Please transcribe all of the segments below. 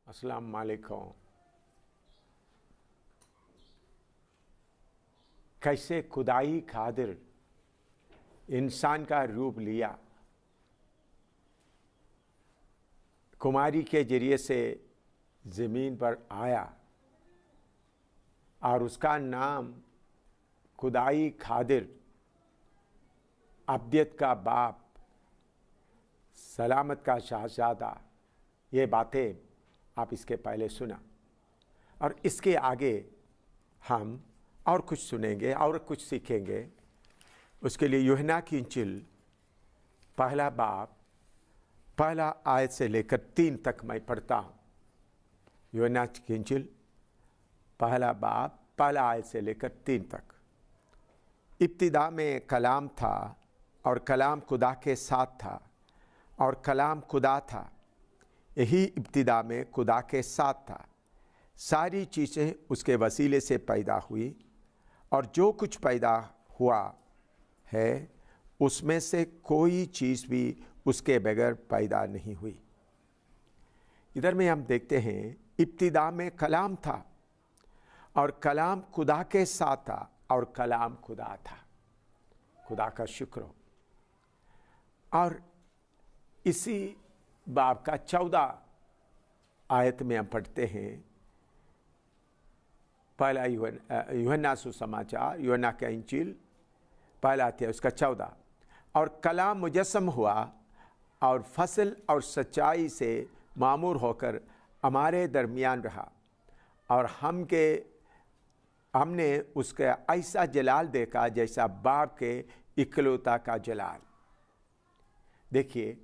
अस्सलाम वालेकुम। कैसे खुदाई खादिर इंसान का रूप लिया, कुमारी के जरिए से ज़मीन पर आया और उसका नाम खुदाई खादिर, अब्दियत का बाप, सलामत का शहजादा। ये बातें आप इसके पहले सुना और इसके आगे हम और कुछ सुनेंगे और कुछ सीखेंगे। उसके लिए यूहन्ना की इंजील पहला बाप पहला आयत से लेकर 3 तक मैं पढ़ता हूँ। यूहन्ना की इंजील पहला बाप पहला आयत से लेकर 3 तक। इब्तिदा में कलाम था और कलाम खुदा के साथ था और कलाम खुदा था। यही इब्तिदा में खुदा के साथ था। सारी चीज़ें उसके वसीले से पैदा हुई और जो कुछ पैदा हुआ है उसमें से कोई चीज़ भी उसके बगैर पैदा नहीं हुई। इधर में हम देखते हैं इब्तिदा में कलाम था और कलाम खुदा के साथ था और कलाम खुदा था। खुदा का शुक्र हो। और इसी बाब का 14 आयत में हम पढ़ते हैं। पहला यूहन्ना सुसमाचार, यूहन्ना का इंजील पहला अध्याय उसका 14। और कलाम मुजस्सम हुआ और फसल और सच्चाई से मामूर होकर हमारे दरमियान रहा और हमने उसका ऐसा जलाल देखा जैसा बाप के इकलौता का जलाल। देखिए,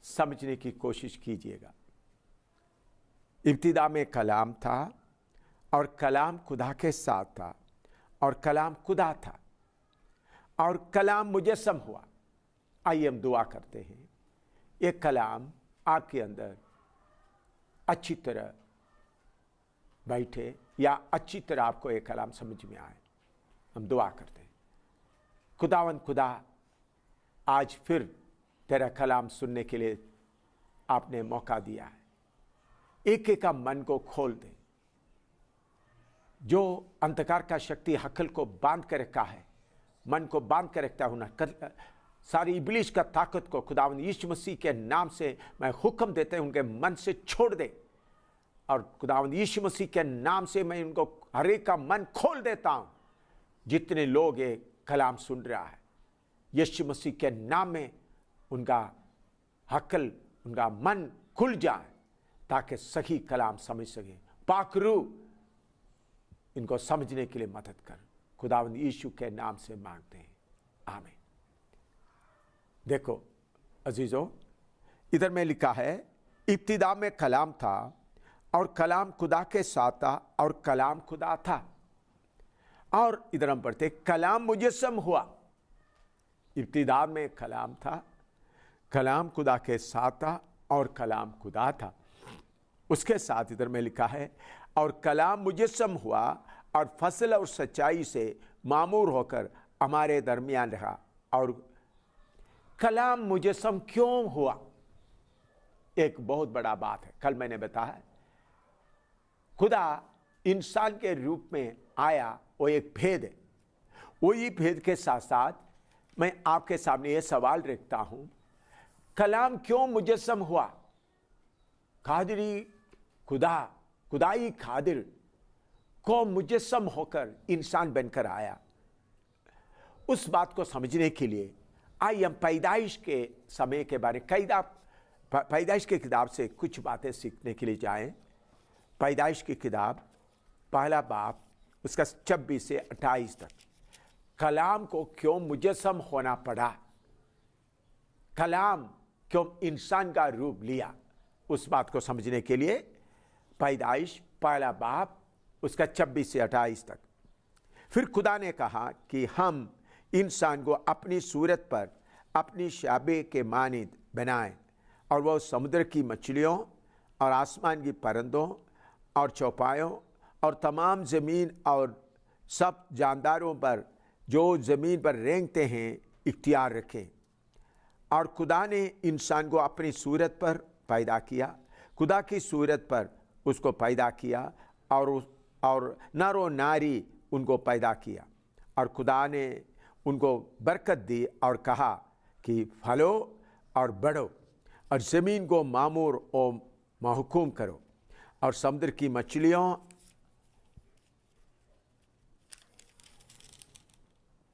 समझने की कोशिश कीजिएगा। इब्तिदा में कलाम था और कलाम खुदा के साथ था और कलाम खुदा था और कलाम मुजस्सम हुआ। आइए हम दुआ करते हैं। ये कलाम आपके अंदर अच्छी तरह बैठे या अच्छी तरह आपको ये कलाम समझ में आए। हम दुआ करते हैं। खुदावंद खुदा, आज फिर तेरा कलाम सुनने के लिए आपने मौका दिया है। एक एक का मन को खोल दे। जो अंधकार का शक्ति हकल को बांध कर रखा है, मन को बांध कर रखता होना, सारी इब्लीस का ताकत को खुदावंद यीशु मसीह के नाम से मैं हुक्म देते हैं उनके मन से छोड़ दे। और खुदावंद यीशु मसीह के नाम से मैं उनको हर एक का मन खोल देता हूं। जितने लोग ये कलाम सुन रहा है, यीशु मसीह के नाम में उनका हकल, उनका मन खुल जाए ताकि सही कलाम समझ सके। पाकरू इनको समझने के लिए मदद कर, खुदावंद यीशु के नाम से मांगते हैं, आमीन। देखो अजीजों, इधर में लिखा है इब्तिदा में कलाम था और कलाम खुदा के साथ था और कलाम खुदा था। और इधर हम पढ़ते कलाम मुजस्सम हुआ। इब्तिदा में कलाम था, कलाम खुदा के साथ था और कलाम खुदा था। उसके साथ इधर में लिखा है और कलाम मुजस्सम हुआ और फसल और सच्चाई से मामूर होकर हमारे दरमियान रहा। और कलाम मुजस्सम क्यों हुआ? एक बहुत बड़ा बात है। कल मैंने बताया खुदा इंसान के रूप में आया, वो एक भेद है। वही भेद के साथ साथ मैं आपके सामने ये सवाल रखता हूं, कलाम क्यों मुजस्सम हुआ? खादिरी खुदा, खुदाई खादिर को मुजस्सम होकर इंसान बनकर आया। उस बात को समझने के लिए आइए हम पैदाइश के समय के बारे में पैदाइश की किताब से कुछ बातें सीखने के लिए जाएं। पैदाइश की किताब पहला बाप उसका 26 से 28 तक। कलाम को क्यों मुजस्सम होना पड़ा, कलाम क्यों इंसान का रूप लिया, उस बात को समझने के लिए पैदाइश पहला बाप उसका 26 से 28 तक। फिर खुदा ने कहा कि हम इंसान को अपनी सूरत पर अपनी शाबे के मानिंद बनाएं और वह समुद्र की मछलियों और आसमान की परिंदों और चौपायों और तमाम ज़मीन और सब जानदारों पर जो ज़मीन पर रेंगते हैं इख्तियार रखें। और खुदा ने इंसान को अपनी सूरत पर पैदा किया। खुदा की सूरत पर उसको पैदा किया और नर और नारी उनको पैदा किया, और खुदा ने उनको बरकत दी और कहा कि फलो और बढ़ो और ज़मीन को मामूर और महकूम करो, और समुद्र की मछलियों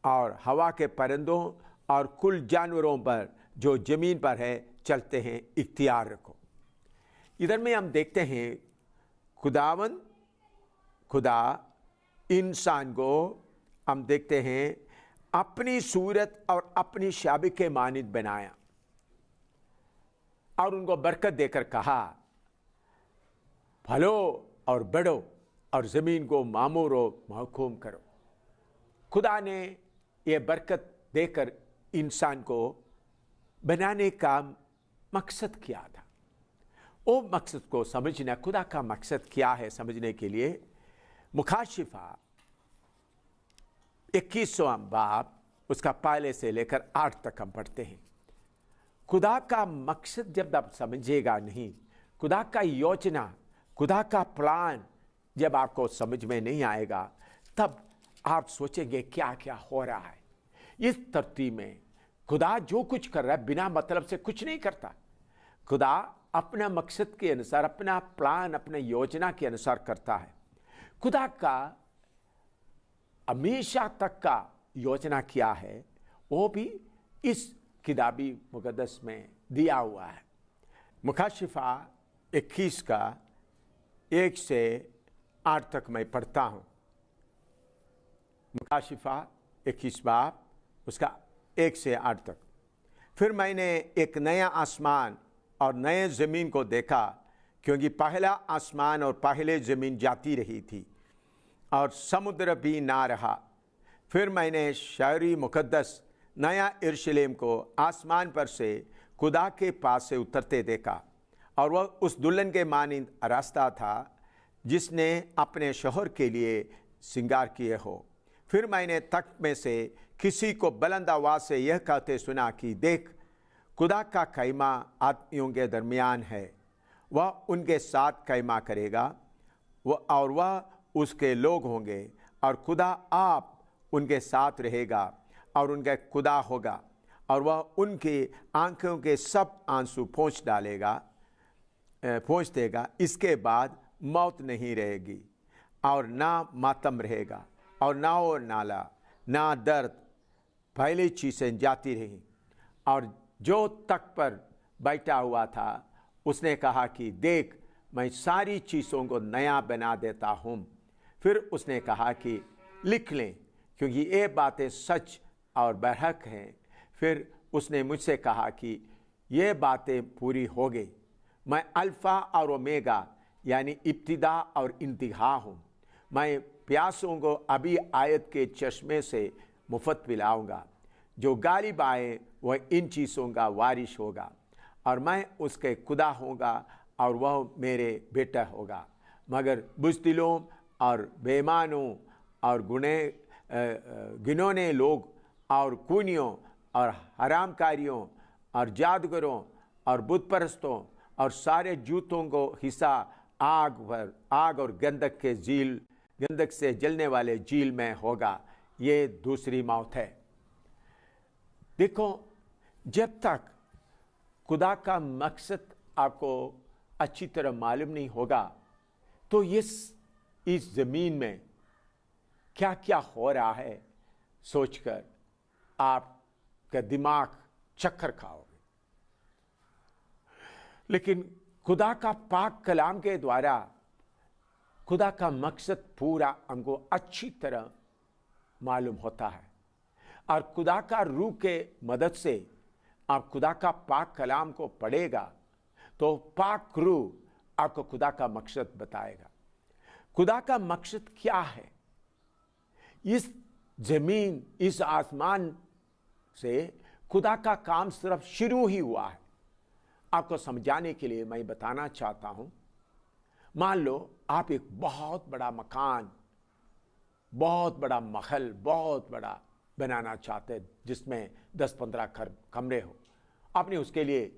और हवा के परिंदों और कुल जानवरों पर जो ज़मीन पर है चलते हैं इख्तियार रखो। इधर में हम देखते हैं खुदा इंसान को हम देखते हैं अपनी सूरत और अपनी शाबी के मानिंद बनाया और उनको बरकत देकर कहा फलो और बढ़ो और ज़मीन को मामूर और महकूम करो। खुदा ने यह बरकत देकर इंसान को बनाने का मकसद क्या था, वो मकसद को समझना, खुदा का मकसद क्या है समझने के लिए मुखाशिफा 21वां बाब उसका पहले से लेकर 8 तक हम पढ़ते हैं। खुदा का मकसद जब आप समझेगा नहीं, खुदा का योजना, खुदा का प्लान जब आपको समझ में नहीं आएगा, तब आप सोचेंगे क्या क्या हो रहा है। इस धरती में खुदा जो कुछ कर रहा है बिना मतलब से कुछ नहीं करता। खुदा अपना मकसद के अनुसार, अपना प्लान, अपने योजना के अनुसार करता है। खुदा का हमेशा तक का योजना क्या है वो भी इस किताबी मुकद्दस में दिया हुआ है। मुखाशिफा 21 का 1 से 8 तक मैं पढ़ता हूं। मुखाशिफा 21 बाब उसका 1 से 8 तक। फिर मैंने एक नया आसमान और नए ज़मीन को देखा, क्योंकि पहला आसमान और पहले ज़मीन जाती रही थी और समुद्र भी ना रहा। फिर मैंने शहरी मुकद्दस नया यरूशलेम को आसमान पर से खुदा के पास से उतरते देखा, और वह उस दुल्हन के मानिंद रास्ता था जिसने अपने शौहर के लिए श्रृंगार किए हो। फिर मैंने तख्त में से किसी को बुलंद आवाज से यह कहते सुना कि देख, खुदा का कैमा आदमियों के दरमियान है, वह उनके साथ कैमा करेगा और वह उसके लोग होंगे, और खुदा आप उनके साथ रहेगा और उनका खुदा होगा, और वह उनकी आंखों के सब आंसू पोंछ देगा। इसके बाद मौत नहीं रहेगी और ना मातम रहेगा और ना और नाला ना दर्द, पहली चीज़ें जाती रही। और जो तख्त पर बैठा हुआ था उसने कहा कि देख, मैं सारी चीज़ों को नया बना देता हूँ। फिर उसने कहा कि लिख लें, क्योंकि ये बातें सच और बरहक हैं। फिर उसने मुझसे कहा कि ये बातें पूरी हो गई। मैं अल्फ़ा और ओमेगा यानी इब्तिदा और इंतहा हूँ। मैं प्यासों को अभी आयत के चश्मे से मुफ्त पिलाऊंगा। जो गालिब आए वह इन चीज़ों का वारिश होगा, और मैं उसके खुदा होगा और वह मेरे बेटा होगा। मगर बुज़दिलों और बेईमानों और घिनौने लोग और खूनियों और हरामकारियों और जादूगरों और बुत परस्तों और सारे जूतों को हिस्सा आग और गंधक से जलने वाले झील में होगा। ये दूसरी मौत है। देखो, जब तक खुदा का मकसद आपको अच्छी तरह मालूम नहीं होगा, तो इस ज़मीन में क्या क्या हो रहा है सोचकर आपका दिमाग चक्कर खाओगे। लेकिन खुदा का पाक कलाम के द्वारा खुदा का मकसद पूरा हमको अच्छी तरह मालूम होता है, और खुदा का रूह के मदद से आप खुदा का पाक कलाम को पढ़ेगा तो पाक रूह आपको खुदा का मकसद बताएगा। खुदा का मकसद क्या है? इस जमीन, इस आसमान से खुदा का काम सिर्फ शुरू ही हुआ है। आपको समझाने के लिए मैं बताना चाहता हूं। मान लो आप एक बहुत बड़ा मकान, बहुत बड़ा महल, बहुत बड़ा बनाना चाहते हैं, जिसमें 10-15 कमरे हो। आपने उसके लिए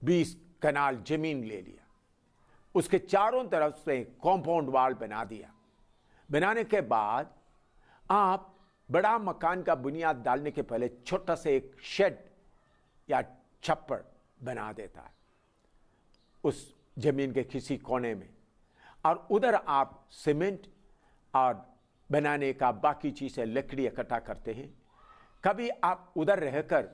20 कनाल जमीन ले लिया। उसके चारों तरफ से कॉम्पाउंड वॉल बना दिया। बनाने के बाद आप बड़ा मकान का बुनियाद डालने के पहले छोटा सा एक शेड या छप्पर बना देता है उस जमीन के किसी कोने में, और उधर आप सीमेंट और बनाने का बाकी चीजें लकड़ी इकट्ठा करते हैं। कभी आप उधर रहकर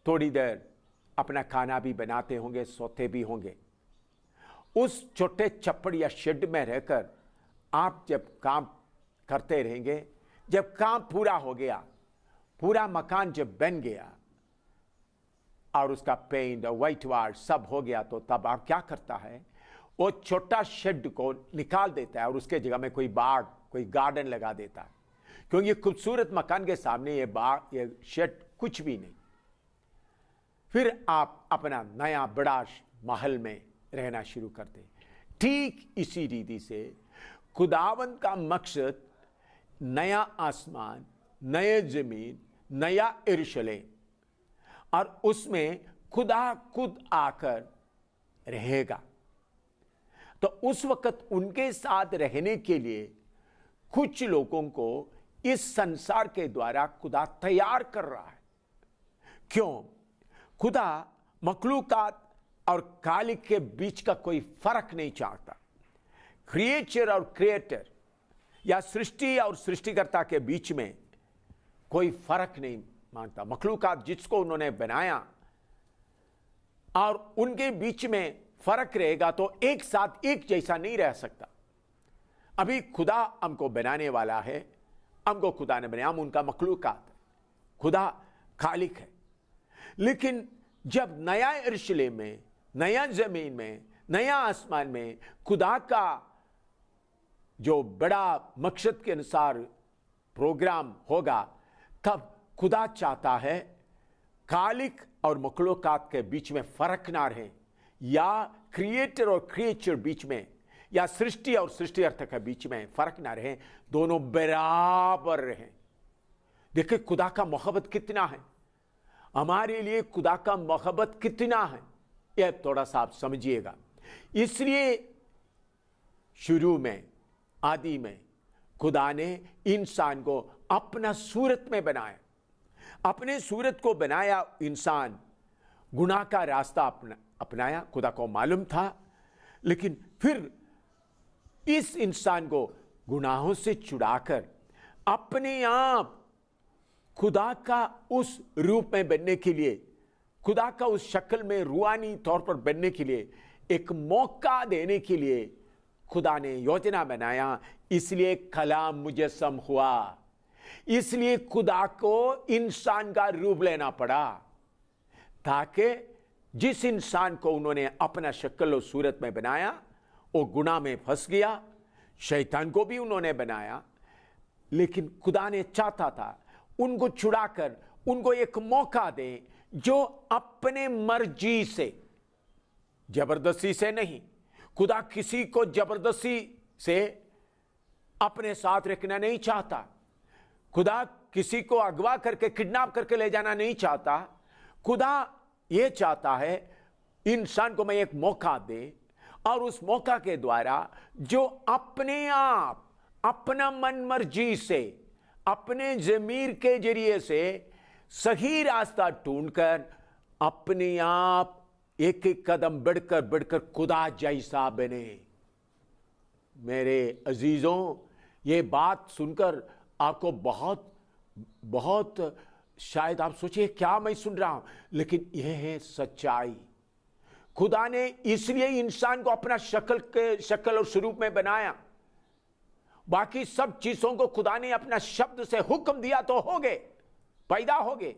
थोड़ी देर अपना खाना भी बनाते होंगे, सोते भी होंगे। उस छोटे छप्पर या शेड में रहकर आप जब काम करते रहेंगे, जब काम पूरा हो गया, पूरा मकान जब बन गया और उसका पेंट और व्हाइट वाल सब हो गया, तो तब आप क्या करता है, वो छोटा शेड को निकाल देता है और उसके जगह में कोई बाग, कोई गार्डन लगा देता है, क्योंकि खूबसूरत मकान के सामने ये बाग, ये शेड कुछ भी नहीं। फिर आप अपना नया बड़ा महल में रहना शुरू करते हैं। ठीक इसी रीति से खुदावंद का मकसद नया आसमान, नए जमीन, नया यरूशलेम, और उसमें खुदा खुद आकर रहेगा। तो उस वक्त उनके साथ रहने के लिए कुछ लोगों को इस संसार के द्वारा खुदा तैयार कर रहा है। क्यों? खुदा मखलूकात और खालिक के बीच का कोई फर्क नहीं चाहता। क्रिएचर और क्रिएटर या सृष्टि और सृष्टिकर्ता के बीच में कोई फर्क नहीं मानता। मखलूकात जिसको उन्होंने बनाया और उनके बीच में फर्क रहेगा तो एक साथ एक जैसा नहीं रह सकता। अभी खुदा हमको बनाने वाला है, हमको खुदा ने बनाया, हम उनका मखलूकात है, खुदा खालिक है। लेकिन जब नया यरूशलेम में, नया जमीन में, नया आसमान में खुदा का जो बड़ा मकसद के अनुसार प्रोग्राम होगा, तब खुदा चाहता है खालिक और मखलूकात के बीच में फर्क ना रहे, या क्रिएटर और क्रिएचर बीच में, या सृष्टि और सृष्टिकर्ता के बीच में फर्क ना रहे, दोनों बराबर रहे। देखिए खुदा का मोहब्बत कितना है, हमारे लिए खुदा का मोहब्बत कितना है, यह थोड़ा सा आप समझिएगा। इसलिए शुरू में, आदि में खुदा ने इंसान को अपना सूरत में बनाया, अपने सूरत को बनाया। इंसान गुनाह का रास्ता अपनाया, खुदा को मालूम था, लेकिन फिर इस इंसान को गुनाहों से छुड़ाकर अपने आप खुदा का उस रूप में बनने के लिए, खुदा का उस शक्ल में रूहानी तौर पर बनने के लिए एक मौका देने के लिए खुदा ने योजना बनाया। इसलिए कलाम मुजस्सम हुआ, इसलिए खुदा को इंसान का रूप लेना पड़ा, ताकि जिस इंसान को उन्होंने अपना शक्ल और सूरत में बनाया वो गुनाह में फंस गया। शैतान को भी उन्होंने बनाया, लेकिन खुदा ने चाहता था उनको छुड़ाकर उनको एक मौका दे, जो अपने मर्जी से, जबरदस्ती से नहीं। खुदा किसी को जबरदस्ती से अपने साथ रखना नहीं चाहता। खुदा किसी को अगवा करके, किडनैप करके ले जाना नहीं चाहता। खुदा यह चाहता है इंसान को मैं एक मौका दे, और उस मौका के द्वारा जो अपने आप, अपना मन मर्जी से, अपने ज़मीर के जरिए से सही रास्ता ढूंढकर अपने आप एक एक कदम बढ़कर बढ़कर खुदा जैसा बने। मेरे अजीजों, ये बात सुनकर आपको बहुत बहुत शायद आप सोचिए क्या मैं सुन रहा हूं, लेकिन यह है सच्चाई। खुदा ने इसलिए इंसान को अपना शक्ल और स्वरूप में बनाया। बाकी सब चीजों को खुदा ने अपना शब्द से हुक्म दिया तो हो गए, पैदा हो गए,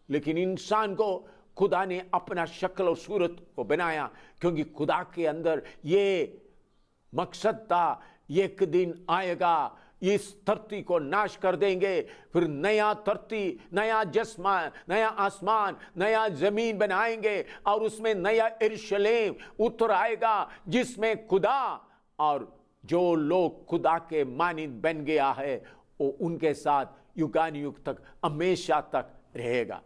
लेकिन इंसान को खुदा ने अपना शक्ल और सूरत को बनाया, क्योंकि खुदा के अंदर ये मकसद था, एक दिन आएगा इस धरती को नाश कर देंगे, फिर नया धरती, नया जस्मा, नया आसमान, नया जमीन बनाएंगे, और उसमें नया यरूशलेम उतर आएगा, जिसमें खुदा और जो लोग खुदा के मानिंद बन गया है वो उनके साथ युगान युग तक, हमेशा तक रहेगा।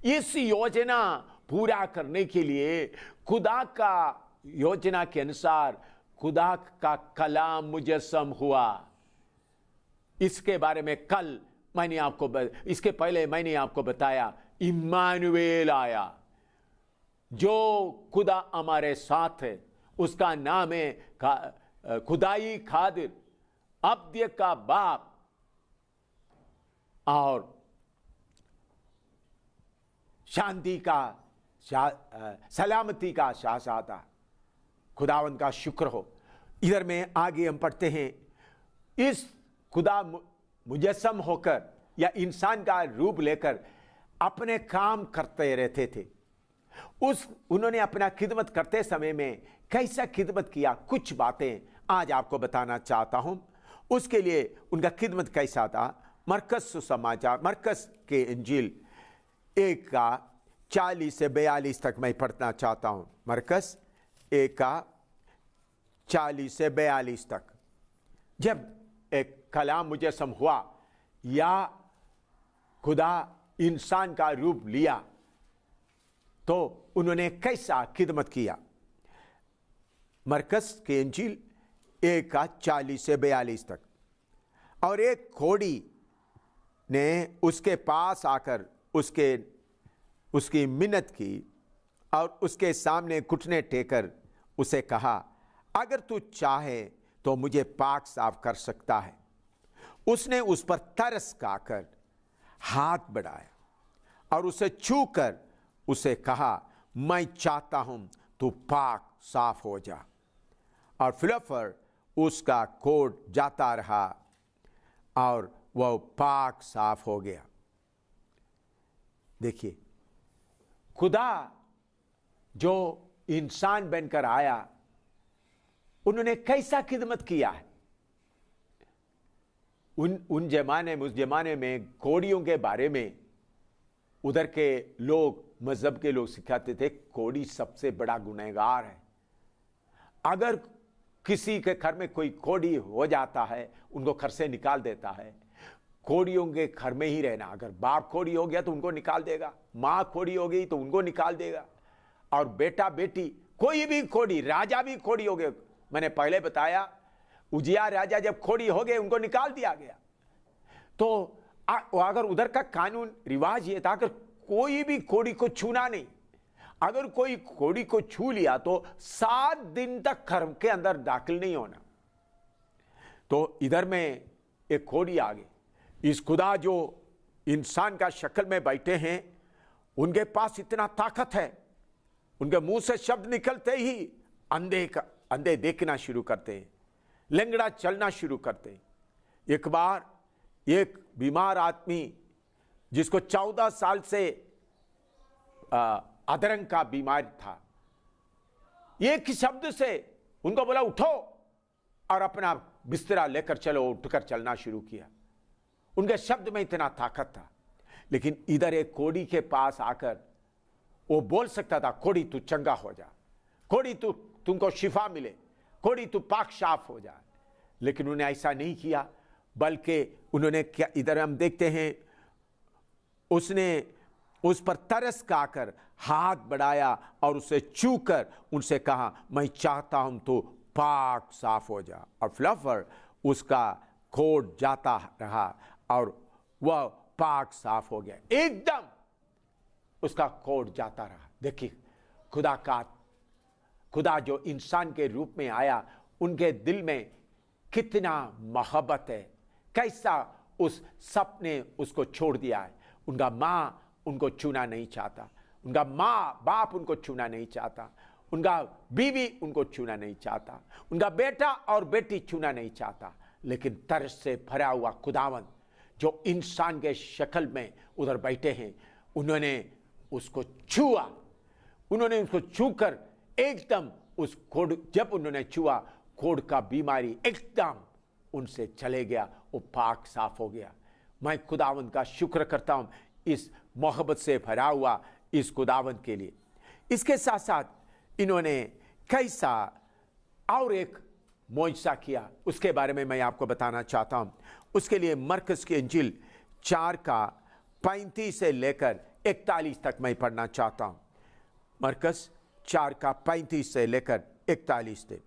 इस योजना पूरा करने के लिए खुदा का योजना के अनुसार खुदा का कलाम मुजस्सम हुआ। इसके बारे में कल मैंने आपको इसके पहले मैंने आपको बताया, इम्मानुएल आया, जो खुदा हमारे साथ है। उसका नाम है खुदाई खादिर, अब्दिय का बाप और शांति का सलामती का शाहज़ादा। खुदावंद का शुक्र हो। इधर में आगे हम पढ़ते हैं, इस खुदा मुजस्सम होकर या इंसान का रूप लेकर अपने काम करते रहते थे। उन्होंने अपना खिदमत करते समय में कैसा खिदमत किया, कुछ बातें आज आपको बताना चाहता हूं। उसके लिए उनका खिदमत कैसा था। मरकस सुसमाचार, मरकस के इंजील 1 का 40 से 42 तक मैं पढ़ना चाहता हूं। मरकस 1 का 40 से 42 तक। जब एक कलाम मुजस्सम हुआ या खुदा इंसान का रूप लिया तो उन्होंने कैसा खिदमत किया। मरकस के इंजील 1 का 40 से 42 तक। और एक खोड़ी ने उसके पास आकर उसकी मिन्नत की और उसके सामने घुटने टेकर उसे कहा, अगर तू चाहे तो मुझे पाक साफ कर सकता है। उसने उस पर तरस खाकर हाथ बढ़ाया और उसे छूकर उसे कहा, मैं चाहता हूं तू पाक साफ हो जा। और फिलिपर उसका कोट जाता रहा और वह पाक साफ हो गया। देखिए, खुदा जो इंसान बनकर आया, उन्होंने कैसा खिदमत किया है। उस जमाने में कोड़ियों के बारे में उधर के लोग, मजहब के लोग सिखाते थे, कोड़ी सबसे बड़ा गुनहगार है। अगर किसी के घर में कोई कोड़ी हो जाता है, उनको घर से निकाल देता है। कोड़ियों के घर में ही रहना। अगर बाप कोड़ी हो गया तो उनको निकाल देगा, माँ कोड़ी हो गई तो उनको निकाल देगा, और बेटा बेटी कोई भी कोड़ी, राजा भी कोड़ी हो गए। मैंने पहले बताया, उजिया राजा जब कोड़ी हो गए उनको निकाल दिया गया। तो अगर उधर का कानून रिवाज ये था, अगर कोई भी कोड़ी को छूना नहीं। अगर कोई कोड़ी को छू लिया तो 7 दिन तक घर के अंदर दाखिल नहीं होना। तो इधर में एक कोड़ी आ गई। इस खुदा जो इंसान का शक्ल में बैठे हैं, उनके पास इतना ताकत है, उनके मुंह से शब्द निकलते ही अंधे देखना शुरू करते हैं, लंगड़ा चलना शुरू करते हैं। एक बार एक बीमार आदमी जिसको 14 साल से अधरंग का बीमारी था, एक शब्द से उनको बोला उठो और अपना बिस्तरा लेकर चलो। उठकर चलना शुरू किया। उनके शब्द में इतना ताकत था। लेकिन इधर एक कोड़ी के पास आकर वो बोल सकता था, कोड़ी तू चंगा हो जा, कोड़ी तुमको शिफा मिले, कोड़ी तू पाक साफ हो जा। लेकिन उन्होंने ऐसा नहीं किया, बल्कि उन्होंने क्या, इधर हम देखते हैं, उसने उस पर तरस खाकर हाथ बढ़ाया और उसे छूकर उनसे कहा, मैं चाहता हूं तो पाक साफ हो जा। और फिलिपर उसका कोट जाता रहा और वह पाक साफ हो गया। एकदम उसका कोट जाता रहा। देखिए, खुदा जो इंसान के रूप में आया, उनके दिल में कितना मोहब्बत है, कैसा उस सपने उसको छोड़ दिया है। उनका माँ उनको छूना नहीं चाहता, उनका माँ बाप उनको छूना नहीं चाहता, उनका बीवी उनको छूना नहीं चाहता, उनका बेटा और बेटी छूना नहीं चाहता। लेकिन तरस से भरा हुआ खुदावंद जो इंसान के शक्ल में उधर बैठे हैं, उन्होंने उसको छुआ। उन्होंने उसको छूकर एकदम उस कोड़, जब उन्होंने छुआ, कोड़ का बीमारी एकदम उनसे चले गया, वो पाक साफ हो गया। मैं खुदावंद का शुक्र करता हूं इस मोहब्बत से भरा हुआ इस खुदावंद के लिए। इसके साथ साथ इन्होंने कैसा और एक मौजज़ा किया, उसके बारे में मैं आपको बताना चाहता हूं। उसके लिए मरकस की इंजील 4 का 35 से लेकर 41 तक मैं पढ़ना चाहता हूं। मरकस 4 का 35 से लेकर 41 थे।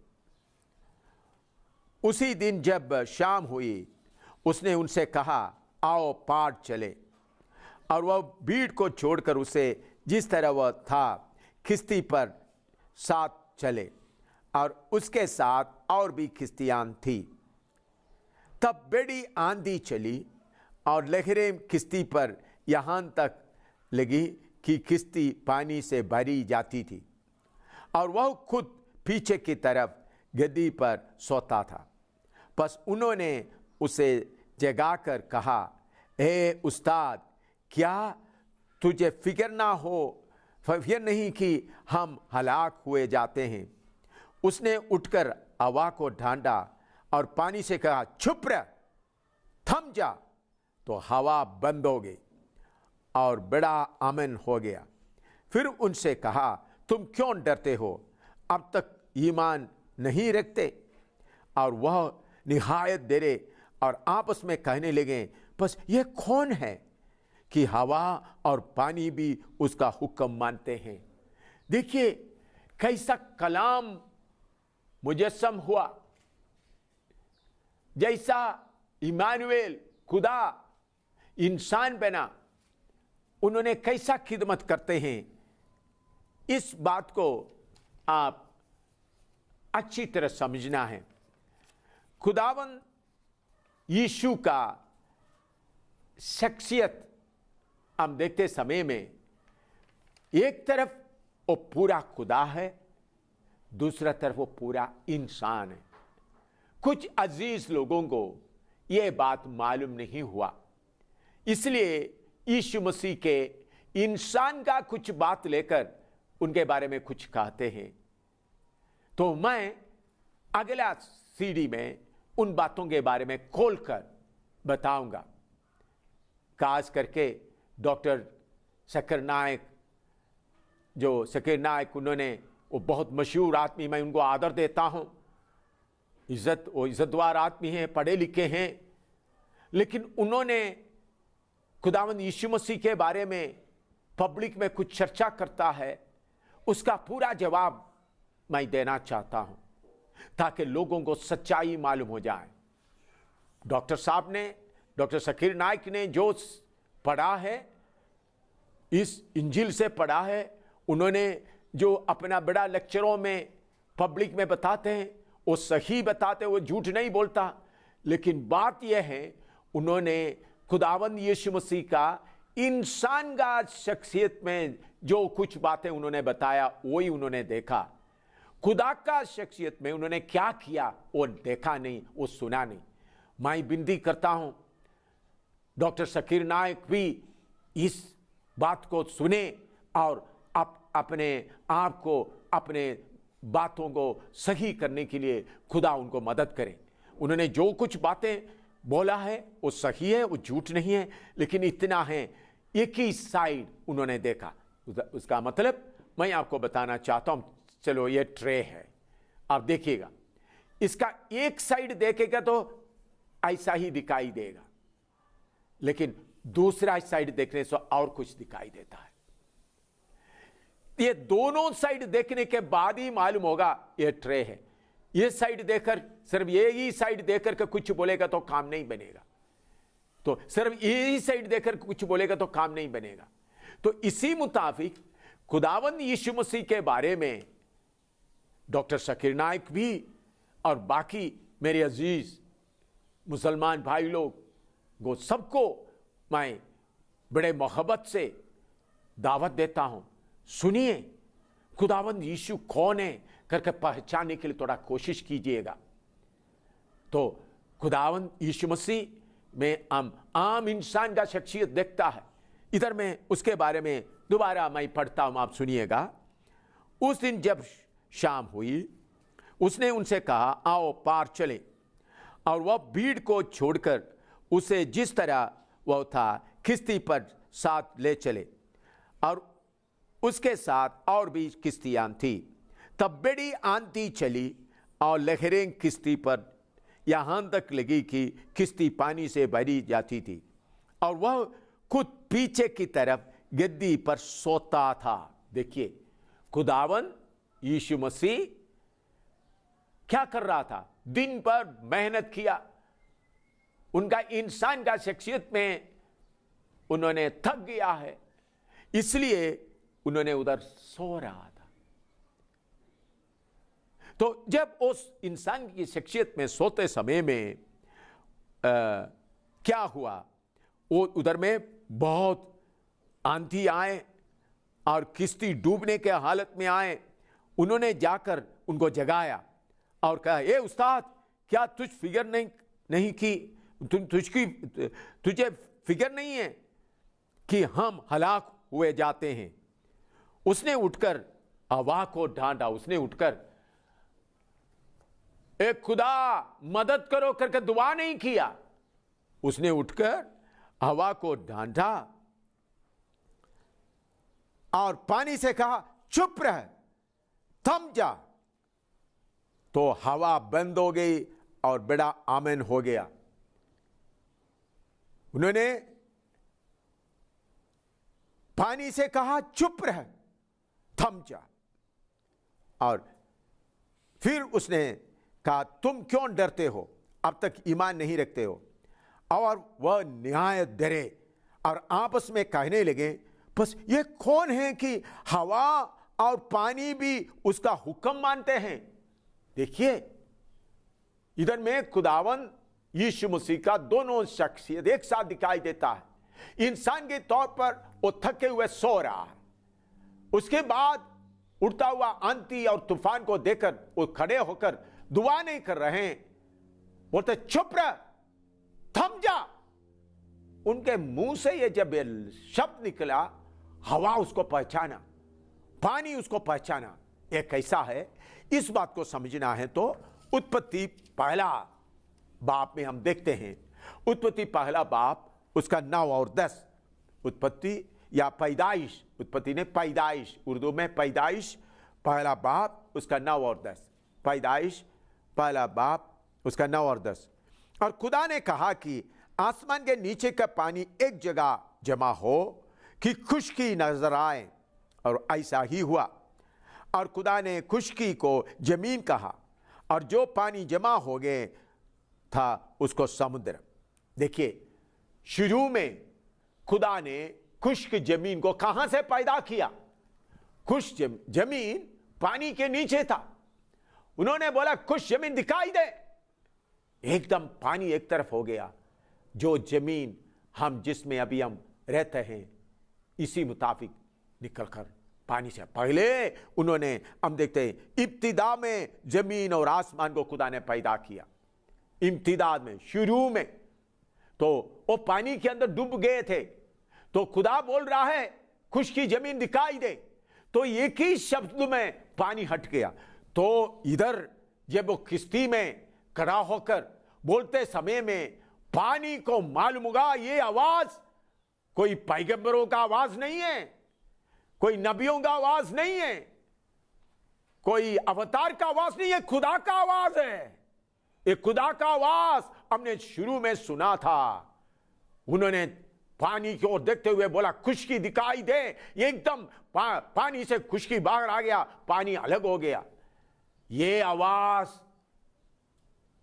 उसी दिन जब शाम हुई, उसने उनसे कहा, आओ पार चले। और वह भीड़ को छोड़कर उसे जिस तरह वह था किश्ती पर साथ चले, और उसके साथ और भी किश्तियां थी। तब बड़ी आंधी चली और लहरें किश्ती पर यहाँ तक लगी कि किश्ती पानी से भरी जाती थी, और वह खुद पीछे की तरफ गद्दी पर सोता था। बस उन्होंने उसे जगाकर कहा, ए उस्ताद, क्या तुझे फिक्र नहीं कि हम हलाक हुए जाते हैं? उसने उठकर हवा को ढांढा और पानी से कहा, चुप रह, थम जा। तो हवा बंद हो गई और बड़ा अमन हो गया। फिर उनसे कहा, तुम क्यों डरते हो? अब तक ईमान नहीं रखते? और वह निहायत डरे और आपस में कहने लगे, बस ये कौन है कि हवा और पानी भी उसका हुक्म मानते हैं? देखिए कैसा कलाम मुजस्सम हुआ। जैसा इमानुएल खुदा इंसान बना, उन्होंने कैसा खिदमत करते हैं, इस बात को आप अच्छी तरह समझना है। खुदावन यीशु का शख्सियत हम देखते समय में, एक तरफ वो पूरा खुदा है, दूसरा तरफ वो पूरा इंसान है। कुछ अजीज लोगों को यह बात मालूम नहीं हुआ, इसलिए यीशु मसीह के इंसान का कुछ बात लेकर उनके बारे में कुछ कहते हैं। तो मैं अगला सीढ़ी में उन बातों के बारे में खोलकर बताऊंगा। खास करके डॉक्टर शक्कर नायक, जो शक्कर नायक, उन्होंने, वो बहुत मशहूर आदमी, मैं उनको आदर देता हूं, वो इज्जतवार आदमी हैं, पढ़े लिखे हैं, लेकिन उन्होंने खुदावंद यीशु मसीह के बारे में पब्लिक में कुछ चर्चा करता है, उसका पूरा जवाब मैं देना चाहता हूं ताकि लोगों को सच्चाई मालूम हो जाए। डॉक्टर साहब ने, डॉक्टर शकीर नाइक ने जो पढ़ा है, इस इंजिल से पढ़ा है, उन्होंने जो अपना बड़ा लेक्चरों में पब्लिक में बताते हैं, वो सही बताते हैं, वो झूठ नहीं बोलता। लेकिन बात यह है, उन्होंने खुदावंद यीशु मसीह का इंसान का शख्सियत में जो कुछ बातें उन्होंने बताया, वही उन्होंने देखा। खुदा का शख्सियत में उन्होंने क्या किया वो देखा नहीं, वो सुना नहीं। मैं विनती करता हूं डॉक्टर शकीर नायक भी इस बात को सुने और अपने आप को, अपने बातों को सही करने के लिए खुदा उनको मदद करे। उन्होंने जो कुछ बातें बोला है वो सही है, वो झूठ नहीं है, लेकिन इतना है, एक ही साइड उन्होंने देखा। उसका मतलब मैं आपको बताना चाहता हूं। चलो, ये ट्रे है, आप देखिएगा, इसका एक साइड देखेगा तो ऐसा ही दिखाई देगा, लेकिन दूसरा साइड देखने से और कुछ दिखाई देता है। ये दोनों साइड देखने के बाद ही मालूम होगा ये ट्रे है। ये साइड देखकर, सिर्फ यही साइड देखकर के कुछ बोलेगा तो काम नहीं बनेगा, तो सिर्फ यही साइड देखकर कुछ बोलेगा तो काम नहीं बनेगा। तो इसी मुताबिक खुदावंद यीशु मसीह के बारे में डॉक्टर शकीर नाइक भी और बाकी मेरे अजीज मुसलमान भाई लोग वो सबको मैं बड़े मोहब्बत से दावत देता हूं, सुनिए खुदावंद यीशु कौन है करके पहचानने के लिए थोड़ा कोशिश कीजिएगा। तो खुदावंद यीशु मसीह में हम आम इंसान का शख्सियत देखता है। इधर में उसके बारे में दोबारा मैं पढ़ता हूं, आप सुनिएगा। उस दिन जब शाम हुई, उसने उनसे कहा, आओ पार चले। और वह भीड़ को छोड़कर उसे जिस तरह वह था किश्ती पर साथ ले चले, और उसके साथ और भी किश्तियां थी। तब बड़ी आंधी चली और लहरें किश्ती पर यहां तक लगी कि किश्ती पानी से भरी जाती थी, और वह खुद पीछे की तरफ गद्दी पर सोता था। देखिए, खुदावन यीशु मसीह क्या कर रहा था? दिन भर मेहनत किया, उनका इंसान का शख्सियत में उन्होंने थक गया है, इसलिए उन्होंने उधर सो रहा था। तो जब उस इंसान की शख्सियत में सोते समय में क्या हुआ, वो उधर में बहुत आंधी आए और किश्ती डूबने के हालत में आए। उन्होंने जाकर उनको जगाया और कहा, ए उस्ताद, क्या तुझ फिक्र नहीं की, तुझे फिक्र नहीं है कि हम हलाक हुए जाते हैं? उसने उठकर हवा को ढांढा, उसने उठकर ए खुदा मदद करो करके दुआ नहीं किया, उसने उठकर हवा को ढांढा और पानी से कहा, चुप रह, थम जा। तो हवा बंद हो गई और बड़ा आमन हो गया। उन्होंने पानी से कहा, चुप रह, थम जा। और फिर उसने कहा, तुम क्यों डरते हो, अब तक ईमान नहीं रखते हो? और वह निहायत डरे और आपस में कहने लगे, बस ये कौन है कि हवा और पानी भी उसका हुक्म मानते हैं? देखिए, इधर में खुदावंद यीशु मसीह का दोनों शख्सियत एक साथ दिखाई देता है। इंसान के तौर पर वो थके हुए सो रहा है, उसके बाद उड़ता हुआ आंधी और तूफान को देखकर वो खड़े होकर दुआ नहीं कर रहे हैं, बोलते चुप रह, थम जा। उनके मुंह से ये जब ये शब्द निकला, हवा उसको पहचाना, पानी उसको पहचाना। ये कैसा है, इस बात को समझना है तो उत्पत्ति पहला बाप में हम देखते हैं। उत्पत्ति पहला बाप उसका 9 और 10, उत्पत्ति या पैदाइश, उत्पत्ति ने पैदाइश, उर्दू में पैदाइश पहला बाप उसका 9 और 10, पैदाइश पहला बाप उसका 9 और 10। और खुदा ने कहा कि आसमान के नीचे का पानी एक जगह जमा हो कि खुशकी नजर आए, और ऐसा ही हुआ। और खुदा ने खुशकी को जमीन कहा, और जो पानी जमा हो गए था उसको समुद्र। देखिए, शुरू में खुदा ने खुश्क जमीन को कहां से पैदा किया? खुश्क जमीन पानी के नीचे था। उन्होंने बोला खुश्क जमीन दिखाई दे, एकदम पानी एक तरफ हो गया। जो जमीन हम जिसमें अभी हम रहते हैं, इसी मुताबिक निकलकर पानी से पहले उन्होंने, हम देखते हैं इब्तिदा में जमीन और आसमान को खुदा ने पैदा किया। इब्तिदा में, शुरू में तो वो पानी के अंदर डूब गए थे, तो खुदा बोल रहा है खुश्की जमीन दिखाई दे, तो एक ही शब्द में पानी हट गया। तो इधर जब वो किश्ती में खड़ा होकर बोलते समय में पानी को मालूम होगा ये आवाज कोई पैगंबरों का आवाज नहीं है, कोई नबियों का आवाज नहीं है, कोई अवतार का आवाज नहीं है, खुदा का आवाज है। ये खुदा का आवाज हमने शुरू में सुना था। उन्होंने पानी की ओर देखते हुए बोला खुशकी दिखाई दे, एकदम पानी से खुशकी बाहर आ गया, पानी अलग हो गया। ये आवाज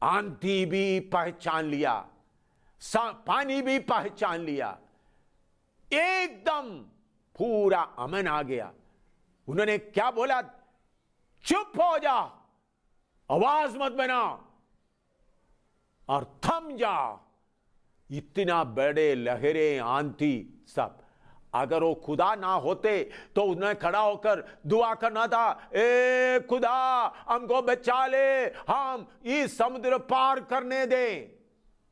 आंधी भी पहचान लिया, पानी भी पहचान लिया, एकदम पूरा अमन आ गया। उन्होंने क्या बोला? चुप हो जा, आवाज मत बनाओ और थम जा। इतना बड़े लहरें, आंधी सब, अगर वो खुदा ना होते तो उन्हें खड़ा होकर दुआ करना था, ए खुदा हमको बचा ले, हम इस समुद्र पार करने दे।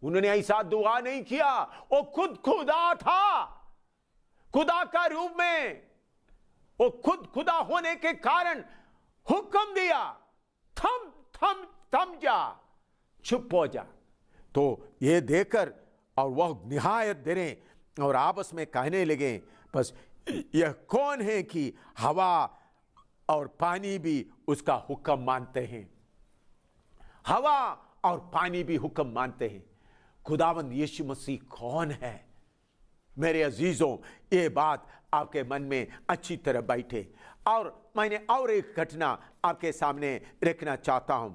उन्होंने ऐसा दुआ नहीं किया, वो खुद खुदा था, खुदा का रूप में वो खुद खुदा होने के कारण हुक्म दिया, थम थम थम जा, चुप हो जा। तो ये देखकर और वह निहायत डरे और आपस में कहने लगे, बस यह कौन है कि हवा और पानी भी उसका हुक्म मानते हैं। हवा और पानी भी हुक्म मानते हैं। खुदावंद यीशु मसीह कौन है? मेरे अजीजों, ये बात आपके मन में अच्छी तरह बैठे। और मैंने और एक घटना आपके सामने रखना चाहता हूं।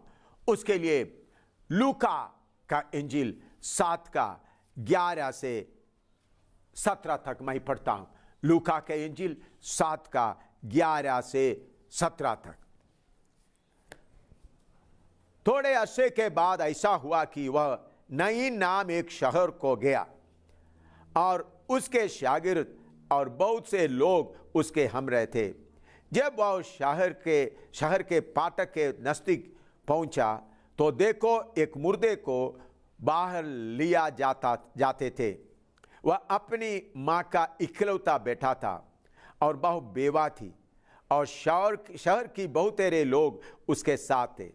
उसके लिए लूका का इंजील 7 का 11 से 17 तक मैं पढ़ता हूं। लूका के इंजील 7 का 11 से 17 तक। थोड़े अरसे के बाद ऐसा हुआ कि वह नईन नाम एक शहर को गया और उसके शागिर्द और बहुत से लोग उसके हमरह थे। जब वह शहर के फाटक के नजदीक पहुंचा तो देखो एक मुर्दे को बाहर लिया जाते थे। वह अपनी माँ का इकलौता बेटा था और बहु बेवा थी और शहर की बहुतेरे लोग उसके साथ थे।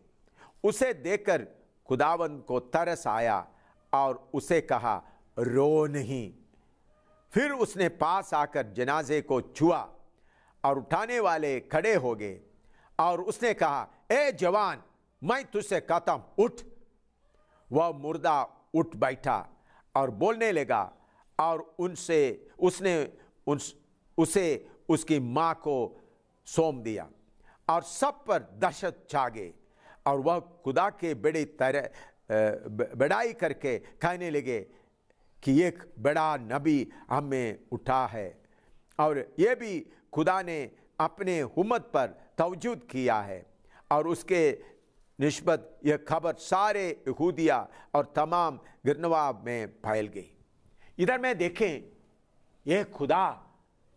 उसे देखकर खुदावंद को तरस आया और उसे कहा, रो नहीं। फिर उसने पास आकर जनाजे को छुआ और उठाने वाले खड़े हो गए और उसने कहा, ए जवान, मैं तुझसे कहता हूं, उठ। वह मुर्दा उठ बैठा और बोलने लगा और उसे उसकी मां को सौंप दिया और सब पर दहशत छा गई और वह खुदा के बड़ी तरह बड़ाई करके कहने लगे कि एक बड़ा नबी हमें उठा है और यह भी खुदा ने अपने हुम्मत पर तवज्जुह किया है। और उसके निस्बत यह खबर सारे यहूदिया और तमाम गिरनवा में फैल गई। इधर में देखें, यह खुदा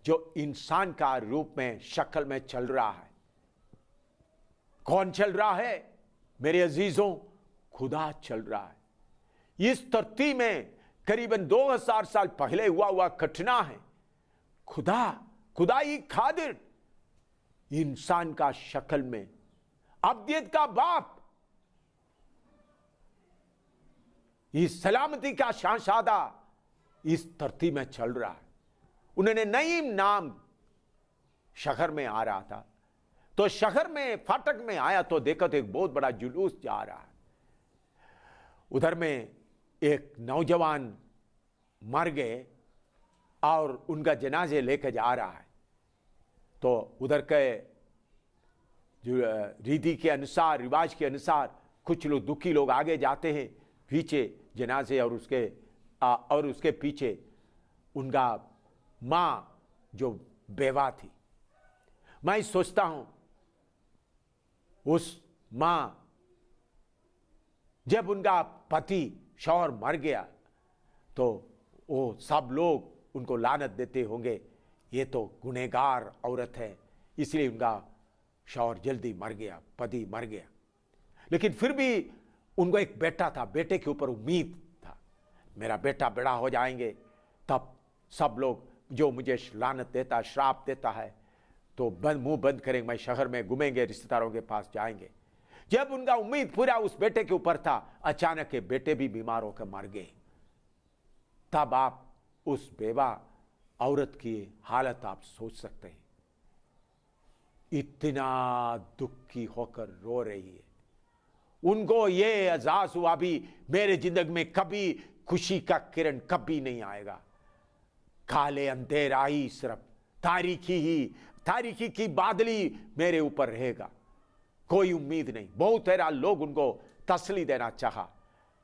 जो इंसान का रूप में शक्ल में चल रहा है, कौन चल रहा है मेरे अजीजों? खुदा चल रहा है। इस धरती में करीबन 2000 साल पहले हुआ घटना है। खुदा ही खादिर इंसान का शक्ल में, अब्दियत का बाप, इस सलामती का शहंशादा इस धरती में चल रहा है। उन्होंने नईम नाम शहर में आ रहा था, तो शहर में फाटक में आया तो देखा तो एक बहुत बड़ा जुलूस जा रहा है। उधर में एक नौजवान मर गए और उनका जनाजे लेकर जा रहा है। तो उधर के जो रीति के अनुसार, रिवाज के अनुसार, कुछ लोग दुखी लोग आगे जाते हैं पीछे जनाजे और उसके पीछे उनका माँ जो बेवा थी। मैं सोचता हूं उस माँ, जब उनका पति शौहर मर गया तो वो सब लोग उनको लानत देते होंगे, ये तो गुनहगार औरत है, इसलिए उनका शौहर जल्दी मर गया, पति मर गया। लेकिन फिर भी उनको एक बेटा था, बेटे के ऊपर उम्मीद था, मेरा बेटा बड़ा हो जाएंगे तब सब लोग जो मुझे लानत देता, श्राप देता है, तो मुंह बंद करेंगे, मैं शहर में घूमेंगे, रिश्तेदारों के पास जाएंगे। जब उनका उम्मीद पूरा उस बेटे के ऊपर था, अचानक के बेटे भी बीमार होकर मर गए। तब आप उस बेवा औरत की हालत आप सोच सकते हैं, इतना दुखी होकर रो रही है। उनको ये एहसास हुआ भी मेरे जिंदगी में कभी खुशी का किरण कभी नहीं आएगा। काले अंधेरा ही, सिर्फ तारीखी की बादली मेरे ऊपर रहेगा, कोई उम्मीद नहीं। बहुत सारा लोग उनको तसल्ली देना चाहा,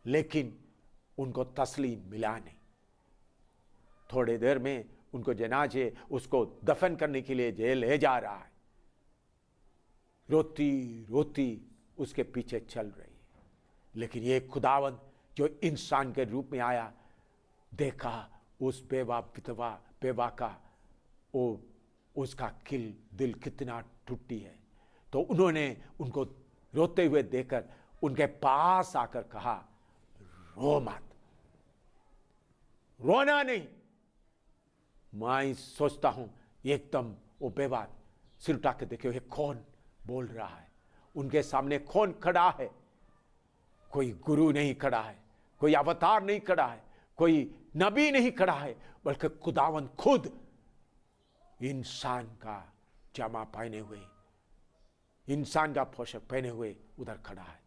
लेकिन उनको तसल्ली मिला नहीं। थोड़ी देर में उनको जनाजे उसको दफन करने के लिए जेल ले जा रहा है। रोती रोती उसके पीछे चल रही है। लेकिन ये खुदावंद जो इंसान के रूप में आया, देखा उस बेवा का उसका दिल कितना टूटी है। तो उन्होंने उनको रोते हुए देखकर उनके पास आकर कहा, रो मत, रोना नहीं। मैं सोचता हूं एकदम वो बेवा सिर उठा के देखे, कौन बोल रहा है? उनके सामने कौन खड़ा है? कोई गुरु नहीं खड़ा है, कोई अवतार नहीं खड़ा है, कोई नबी नहीं खड़ा है, बल्कि खुदावंद खुद इंसान का जामा पहने हुए, इंसान का पोशाक पहने हुए उधर खड़ा है।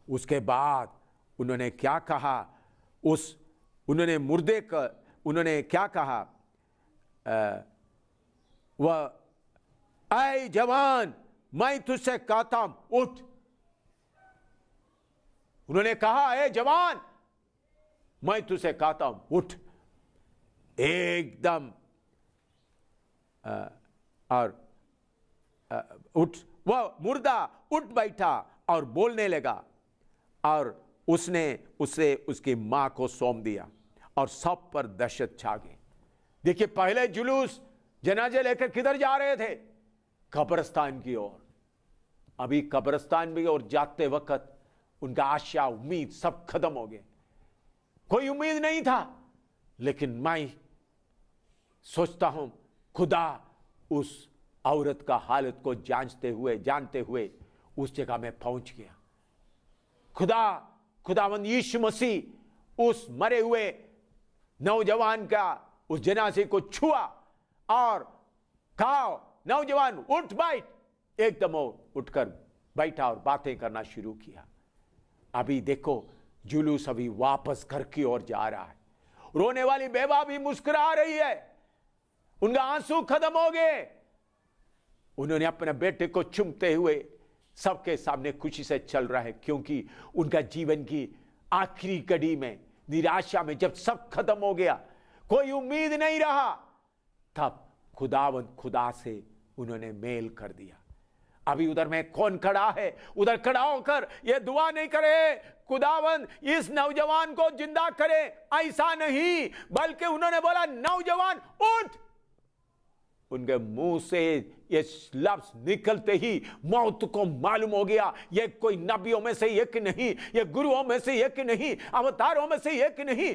उसके बाद उन्होंने क्या कहा? उन्होंने क्या कहा? वह, ऐ जवान, मैं तुझसे कहता हूं, उठ। उन्होंने कहा, ए जवान, मैं तुझसे कहता हूं उठ। एकदम और उठ, वह मुर्दा उठ बैठा और बोलने लगा, और उसने उसे उसकी मां को सौंप दिया और सब पर दहशत छा गई। देखिए, पहले जुलूस जनाजे लेकर किधर जा रहे थे? कब्रिस्तान की ओर। अभी कब्रिस्तान की ओर जाते वक्त उनका आशा उम्मीद सब खत्म हो गए, कोई उम्मीद नहीं था। लेकिन मैं सोचता हूं खुदा उस औरत का हालत को जानते हुए उस जगह में पहुंच गया। खुदावंद यीशु मसीह उस मरे हुए नौजवान का उस जनाजे को छुआ और कहा, नौजवान उठ बैठ। एकदम वो उठकर बैठा और बातें करना शुरू किया। अभी देखो, जुलूस अभी वापस घर की ओर जा रहा है। रोने वाली बेवा भी मुस्कुरा रही है, उनका आंसू खत्म हो गए। उन्होंने अपने बेटे को चूमते हुए सबके सामने खुशी से चल रहा है, क्योंकि उनका जीवन की आखिरी घड़ी में, निराशा में, जब सब खत्म हो गया, कोई उम्मीद नहीं रहा, तब खुदा से उन्होंने मेल कर दिया। अभी उधर में कौन खड़ा है? उधर खड़ा होकर ये दुआ नहीं करे, खुदावंद इस नौजवान को जिंदा करे, ऐसा नहीं, बल्कि उन्होंने बोला, नौजवान उठ। उनके मुंह से ये लफ्ज निकलते ही मौत को मालूम हो गया, ये कोई नबियों में से एक नहीं, ये गुरुओं में से एक नहीं, अवतारों में से एक नहीं,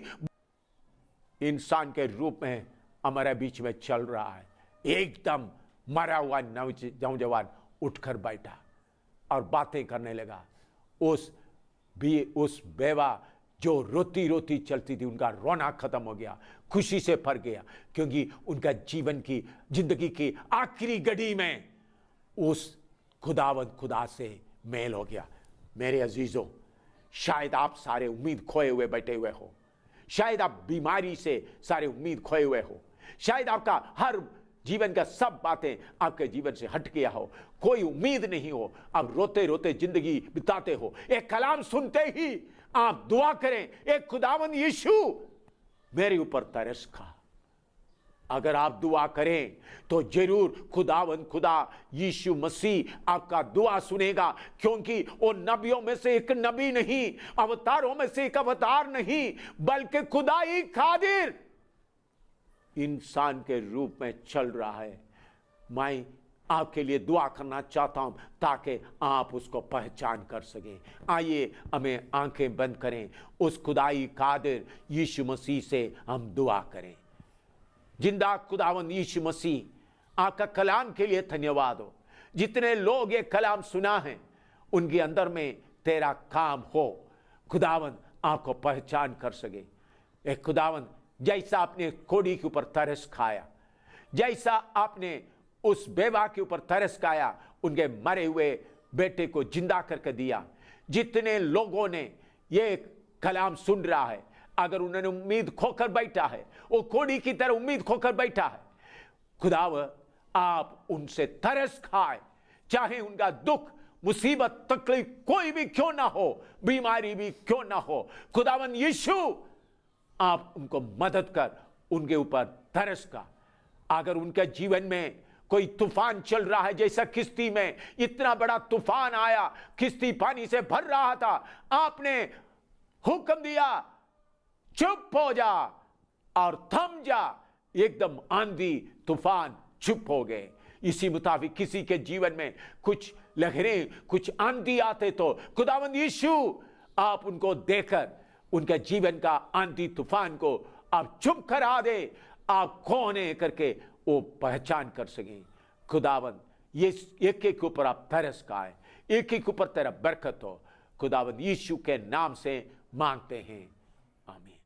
इंसान के रूप में हमारे बीच में चल रहा है। एकदम मरा हुआ नौजवान उठकर बैठा और बातें करने लगा। उस बेवा जो रोती रोती चलती थी, उनका रोना खत्म हो गया, खुशी से भर गया, क्योंकि उनका जिंदगी की आखिरी घड़ी में उस खुदा से मेल हो गया। मेरे अजीजों, शायद आप सारे उम्मीद खोए हुए बैठे हुए हो, शायद आप बीमारी से सारे उम्मीद खोए हुए हो, शायद आपका हर जीवन का सब बातें आपके जीवन से हट गया हो, कोई उम्मीद नहीं हो, अब रोते रोते जिंदगी बिताते हो। एक कलाम सुनते ही आप दुआ करें, एक खुदावंद यीशु मेरे ऊपर तरस खा। अगर आप दुआ करें तो जरूर खुदा यीशु मसीह आपका दुआ सुनेगा, क्योंकि वो नबियों में से एक नबी नहीं, अवतारों में से एक अवतार नहीं, बल्कि खुदा ही कादिर इंसान के रूप में चल रहा है। मैं आपके लिए दुआ करना चाहता हूं ताकि आप उसको पहचान कर सकें। आइए हमें आंखें बंद करें, उस खुदाई कादिर यीशु मसीह से हम दुआ करें। जिंदा खुदावंद यीशु मसीह, आपका कलाम के लिए धन्यवाद हो। जितने लोग ये कलाम सुना है, उनके अंदर में तेरा काम हो, खुदावंद आपको पहचान कर सके। एक खुदावंद, जैसा आपने कोड़ी के ऊपर तरस खाया, जैसा आपने उस बेवा के ऊपर तरस खाया, उनके मरे हुए बेटे को जिंदा करके दिया। जितने लोगों ने ये कलाम सुन रहा है, अगर उन्होंने उम्मीद खोकर बैठा है, वो कोड़ी की तरह उम्मीद खोकर बैठा है, खुदाव आप उनसे तरस खाए, चाहे उनका दुख, मुसीबत, तकलीफ कोई भी क्यों ना हो, बीमारी भी क्यों ना हो, खुदावन यीशु आप उनको मदद कर, उनके ऊपर तरस का। अगर उनके जीवन में कोई तूफान चल रहा है, जैसा किश्ती में इतना बड़ा तूफान आया, किश्ती पानी से भर रहा था, आपने हुक्म दिया, चुप हो जा और थम जा, एकदम आंधी तूफान चुप हो गए। इसी मुताबिक किसी के जीवन में कुछ लहरें, कुछ आंधी आते तो खुदावंद यीशु आप उनको देकर उनके जीवन का आंधी तूफान को आप चुप करा दे, आप कौन है करके वो पहचान कर सके। खुदावंद ये एक एक ऊपर आप तरस खाए, एक एक ऊपर तेरा बरकत हो, खुदावंद यीशु के नाम से मांगते हैं, आमीन।